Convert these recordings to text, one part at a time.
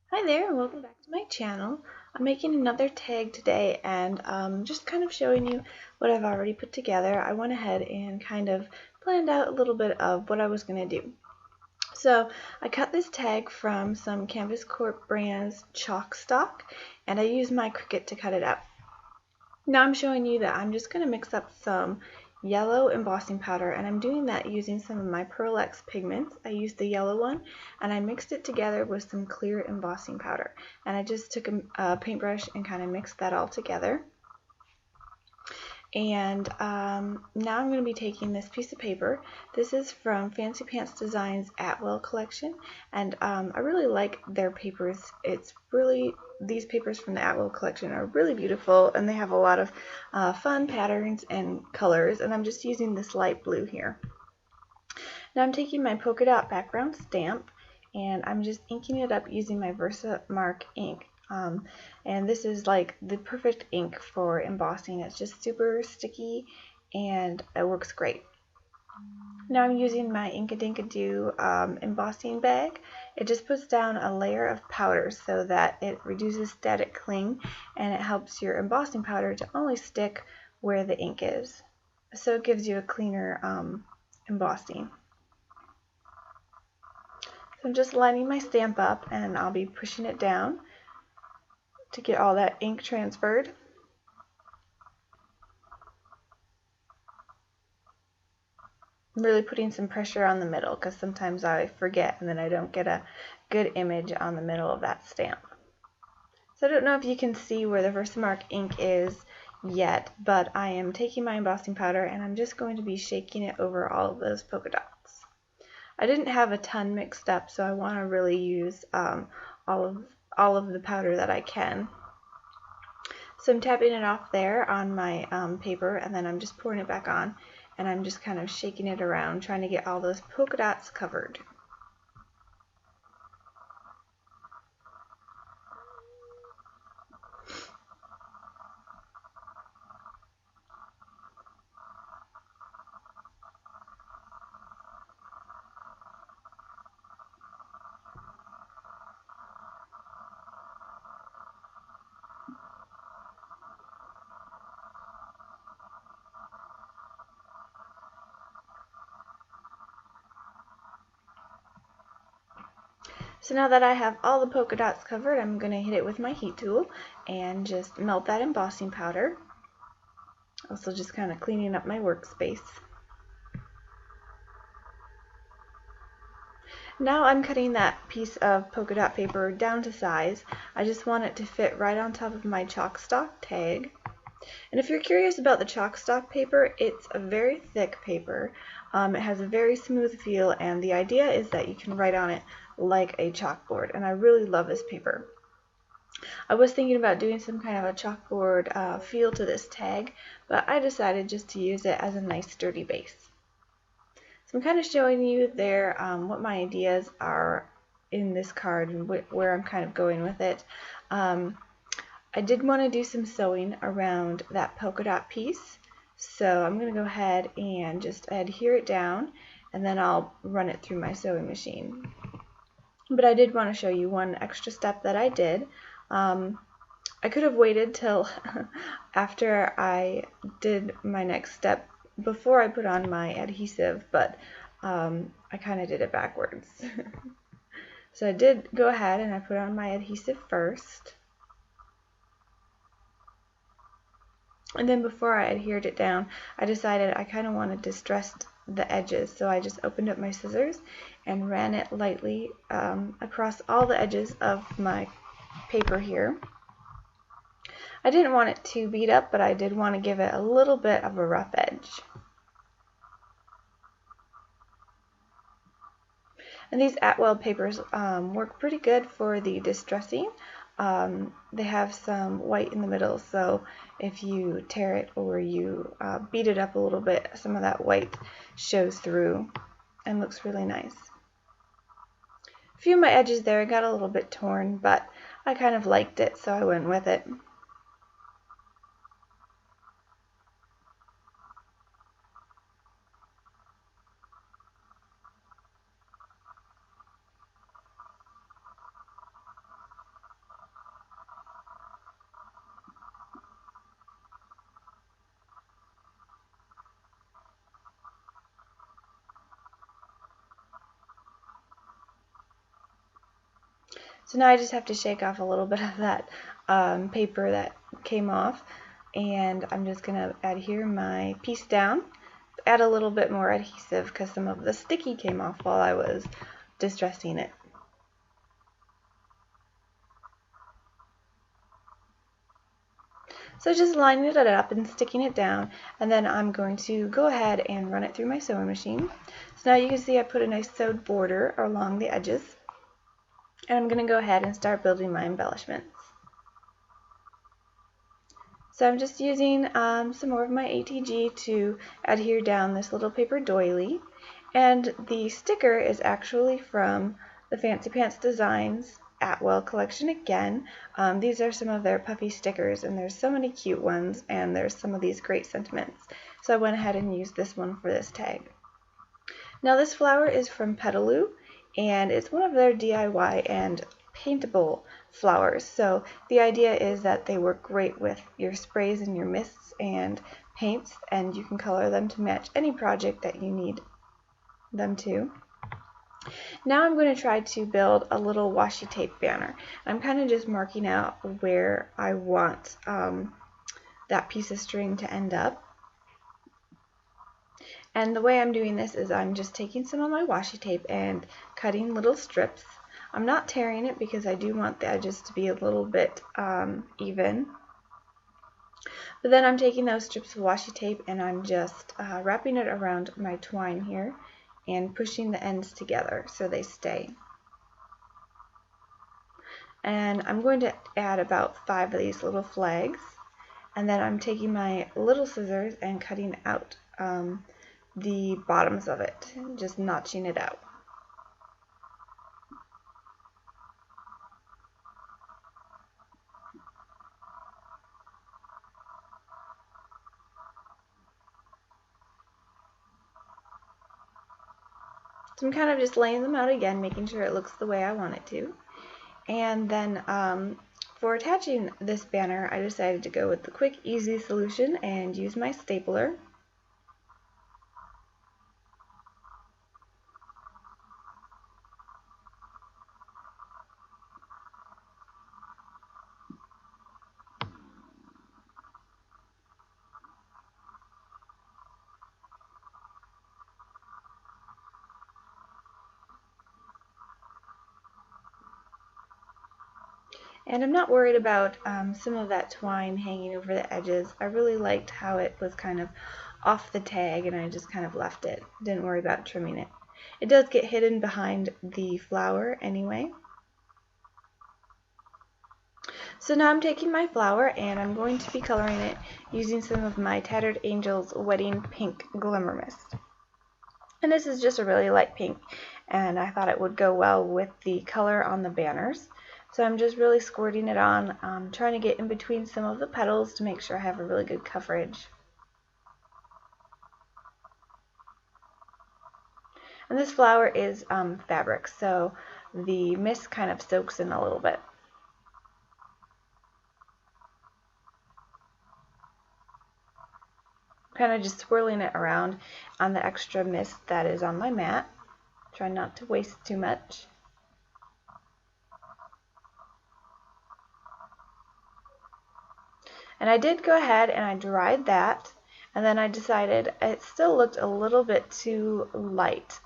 Hi there, and welcome back to my channel. I'm making another tag today and just kind of showing you what I've already put together. I went ahead and kind of planned out a little bit of what I was going to do. So I cut this tag from some Canvas Corp brand's Chalkstock, and I used my Cricut to cut it out. Now I'm showing you that I'm just going to mix up some yellow embossing powder, and I'm doing that using some of my Pearl X pigments. I used the yellow one and I mixed it together with some clear embossing powder, and I just took a paintbrush and kind of mixed that all together. And now I'm going to be taking this piece of paper. This is from Fancy Pants Designs Atwell collection, and I really like their papers. These papers from the Atwell collection are really beautiful, and they have a lot of fun patterns and colors, and I'm just using this light blue here. Now I'm taking my polka dot background stamp, and I'm just inking it up using my Versamark ink. And this is like the perfect ink for embossing. It's just super sticky and it works great. Now I'm using my Inkadinkado embossing bag. It just puts down a layer of powder so that it reduces static cling, and it helps your embossing powder to only stick where the ink is. So it gives you a cleaner embossing. So I'm just lining my stamp up, and I'll be pushing it down to get all that ink transferred. I'm really putting some pressure on the middle because sometimes I forget and then I don't get a good image on the middle of that stamp. So I don't know if you can see where the Versamark ink is yet, but I am taking my embossing powder and I'm just going to be shaking it over all of those polka dots. I didn't have a ton mixed up, so I want to really use all of the powder that I can. So I'm tapping it off there on my paper, and then I'm just pouring it back on, and I'm just kind of shaking it around, trying to get all those polka dots covered. So now that I have all the polka dots covered, I'm going to hit it with my heat tool and just melt that embossing powder. Also just kind of cleaning up my workspace. Now I'm cutting that piece of polka dot paper down to size. I just want it to fit right on top of my Chalkstock tag. And if you're curious about the Chalkstock paper, it's a very thick paper. It has a very smooth feel, and the idea is that you can write on it like a chalkboard, and I really love this paper. I was thinking about doing some kind of a chalkboard feel to this tag, but I decided just to use it as a nice sturdy base. So I'm kind of showing you there what my ideas are in this card and where I'm kind of going with it. I did want to do some sewing around that polka dot piece, so I'm going to go ahead and just adhere it down, and then I'll run it through my sewing machine. But I did want to show you one extra step that I did. I could have waited till after I did my next step before I put on my adhesive, but I kind of did it backwards. So I did go ahead and I put on my adhesive first. And then before I adhered it down, I decided I kind of wanted to stress the edges, so I just opened up my scissors and ran it lightly across all the edges of my paper here. I didn't want it too beat up, but I did want to give it a little bit of a rough edge. And these Atwell papers work pretty good for the distressing. They have some white in the middle, so if you tear it or you beat it up a little bit, some of that white shows through and looks really nice. A few of my edges there got a little bit torn, but I kind of liked it, so I went with it. So now I just have to shake off a little bit of that paper that came off, and I'm just going to adhere my piece down, add a little bit more adhesive because some of the sticky came off while I was distressing it. So just lining it up and sticking it down, and then I'm going to go ahead and run it through my sewing machine. So now you can see I put a nice sewed border along the edges, and I'm going to go ahead and start building my embellishments. So I'm just using some more of my ATG to adhere down this little paper doily, and the sticker is actually from the Fancy Pants Designs Atwell collection again. These are some of their puffy stickers, and there's so many cute ones, and there's some of these great sentiments. So I went ahead and used this one for this tag. Now this flower is from Petaloo, and it's one of their DIY and paintable flowers. So the idea is that they work great with your sprays and your mists and paints, and you can color them to match any project that you need them to. Now I'm going to try to build a little washi tape banner. I'm kind of just marking out where I want that piece of string to end up. And the way I'm doing this is I'm just taking some of my washi tape and cutting little strips. I'm not tearing it because I do want the edges to be a little bit even. But then I'm taking those strips of washi tape and I'm just wrapping it around my twine here and pushing the ends together so they stay. And I'm going to add about 5 of these little flags, and then I'm taking my little scissors and cutting out the bottoms of it, just notching it out. So I'm kind of just laying them out again, making sure it looks the way I want it to. And then for attaching this banner, I decided to go with the quick, easy solution and use my stapler. And I'm not worried about some of that twine hanging over the edges. I really liked how it was kind of off the tag, and I just kind of left it. Didn't worry about trimming it. It does get hidden behind the flower anyway. So now I'm taking my flower and I'm going to be coloring it using some of my Tattered Angels Wedding Pink Glimmer Mist. And this is just a really light pink, and I thought it would go well with the color on the banners. So I'm just really squirting it on, trying to get in between some of the petals to make sure I have a really good coverage. And this flower is fabric, so the mist kind of soaks in a little bit. Kind of just swirling it around on the extra mist that is on my mat. Try not to waste too much. And I did go ahead and I dried that, and then I decided it still looked a little bit too light.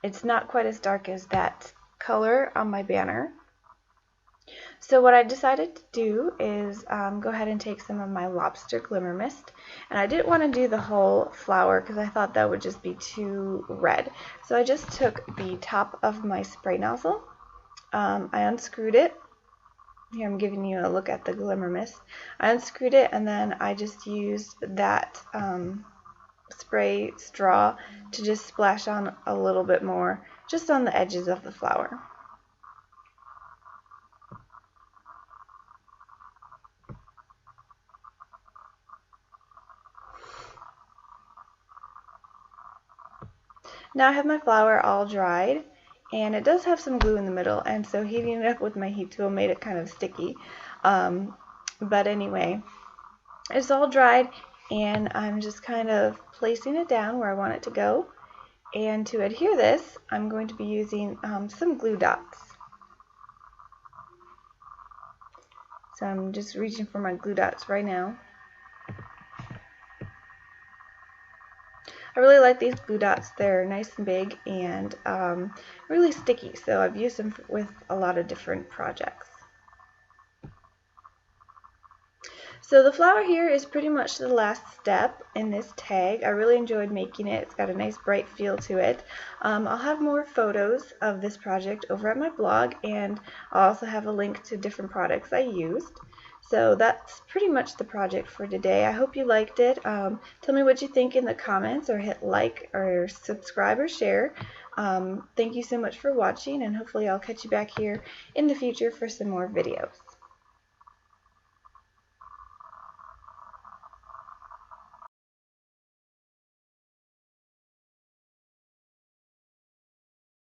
It's not quite as dark as that color on my banner. So what I decided to do is go ahead and take some of my Lobster Glimmer Mist, and I didn't want to do the whole flower because I thought that would just be too red. So I just took the top of my spray nozzle, I unscrewed it. Here I'm giving you a look at the Glimmer Mist. I unscrewed it, and then I just used that spray straw to just splash on a little bit more, just on the edges of the flower. Now I have my flower all dried, and it does have some glue in the middle, and so heating it up with my heat tool made it kind of sticky. But anyway, it's all dried, and I'm just kind of placing it down where I want it to go. And to adhere this, I'm going to be using some glue dots. So I'm just reaching for my glue dots right now. I really like these glue dots. They're nice and big and really sticky, so I've used them with a lot of different projects. So the flower here is pretty much the last step in this tag. I really enjoyed making it. It's got a nice bright feel to it. I'll have more photos of this project over at my blog, and I'll also have a link to different products I used. So that's pretty much the project for today. I hope you liked it. Tell me what you think in the comments, or hit like or subscribe or share. Thank you so much for watching, and hopefully I'll catch you back here in the future for some more videos.